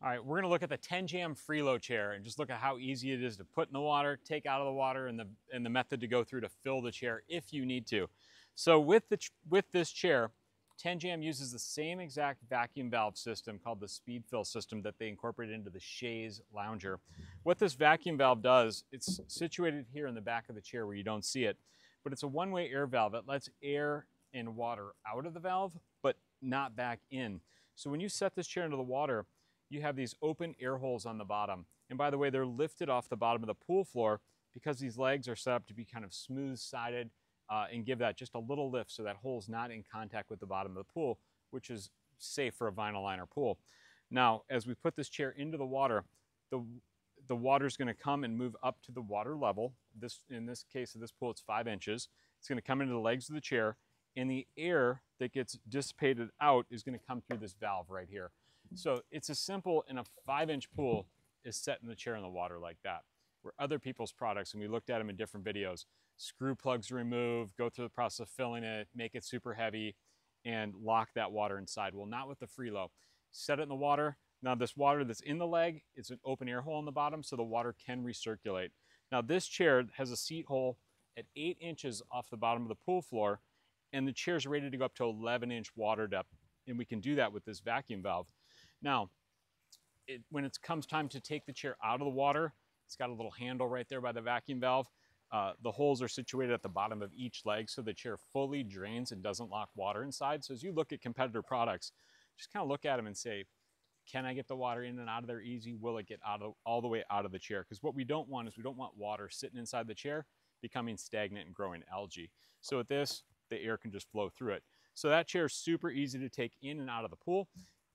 All right, we're gonna look at the Tenjam Freelo Chair and just look at how easy it is to put in the water, take out of the water, and the method to go through to fill the chair if you need to. So with this chair, Tenjam uses the same exact vacuum valve system called the speed fill system that they incorporated into the chaise lounger. What this vacuum valve does, it's situated here in the back of the chair where you don't see it, but it's a one-way air valve. It lets air and water out of the valve, but not back in. So when you set this chair into the water, you have these open air holes on the bottom. And by the way, they're lifted off the bottom of the pool floor because these legs are set up to be kind of smooth-sided and give that just a little lift so that hole's not in contact with the bottom of the pool, which is safe for a vinyl liner pool. Now, as we put this chair into the water, the water's gonna come and move up to the water level. In this case of this pool, it's 5 inches. It's gonna come into the legs of the chair, and the air that gets dissipated out is gonna come through this valve right here. So it's as simple in a 5-inch pool as setting the chair in the water like that. Where other people's products, and we looked at them in different videos, screw plugs removed, go through the process of filling it, make it super heavy, and lock that water inside. Well, not with the Freelo. Set it in the water. Now this water that's in the leg, it's an open air hole in the bottom, so the water can recirculate. Now this chair has a seat hole at 8 inches off the bottom of the pool floor, and the chair's rated to go up to 11-inch water depth, and we can do that with this vacuum valve. Now, when it comes time to take the chair out of the water, it's got a little handle right there by the vacuum valve. The holes are situated at the bottom of each leg so the chair fully drains and doesn't lock water inside. So as you look at competitor products, just kind of look at them and say, can I get the water in and out of there easy? Will it get all the way out of the chair? Because what we don't want is we don't want water sitting inside the chair becoming stagnant and growing algae. So with this, the air can just flow through it. So that chair is super easy to take in and out of the pool.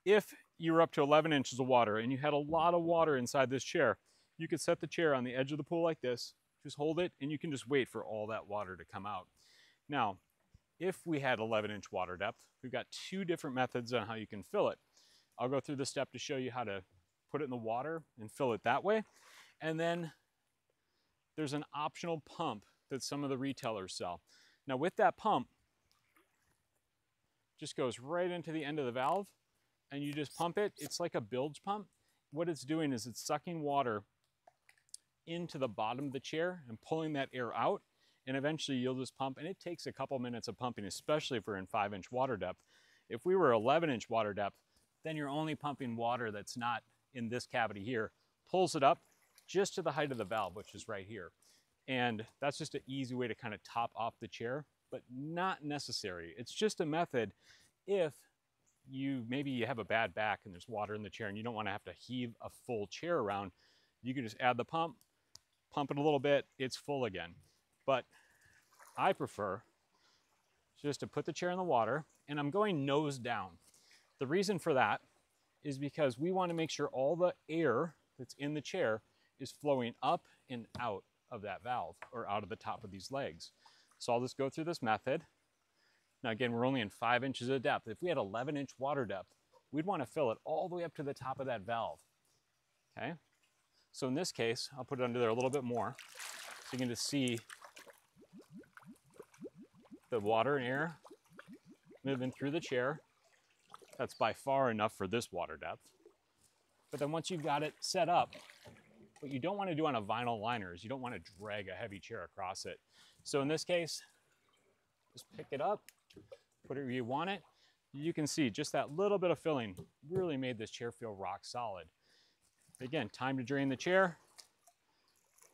If you were up to 11 inches of water and you had a lot of water inside this chair, you could set the chair on the edge of the pool like this, just hold it, and you can just wait for all that water to come out. Now, if we had 11-inch water depth, we've got 2 different methods on how you can fill it. I'll go through this step to show you how to put it in the water and fill it that way. And then there's an optional pump that some of the retailers sell. Now with that pump, just goes right into the end of the valve, and you just pump it. It's like a bilge pump. What it's doing is it's sucking water into the bottom of the chair and pulling that air out, and eventually you'll just pump, and it takes a couple minutes of pumping, especially if we're in 5-inch water depth. If we were 11-inch water depth, then you're only pumping water that's not in this cavity here, pulls it up just to the height of the valve, which is right here. And that's just an easy way to kind of top off the chair, but not necessary. It's just a method if maybe you have a bad back and there's water in the chair and you don't want to have to heave a full chair around. You can just add the pump it a little bit, it's full again. But I prefer just to put the chair in the water, and I'm going nose down. The reason for that is because we want to make sure all the air that's in the chair is flowing up and out of that valve or out of the top of these legs. So I'll just go through this method. Now again, we're only in 5 inches of depth. If we had 11-inch water depth, we'd want to fill it all the way up to the top of that valve, okay? So in this case, I'll put it under there a little bit more so you can just see the water and air moving through the chair. That's by far enough for this water depth. But then once you've got it set up, what you don't want to do on a vinyl liner is you don't want to drag a heavy chair across it. So in this case, just pick it up, put it where you want it. You can see just that little bit of filling really made this chair feel rock solid. Again, time to drain the chair.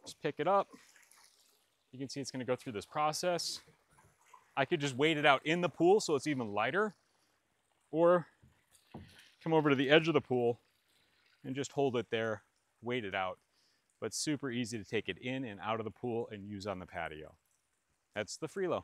Just pick it up. You can see it's going to go through this process. I could just wait it out in the pool so it's even lighter, or come over to the edge of the pool and just hold it there, wait it out. But super easy to take it in and out of the pool and use on the patio. That's the Freelo.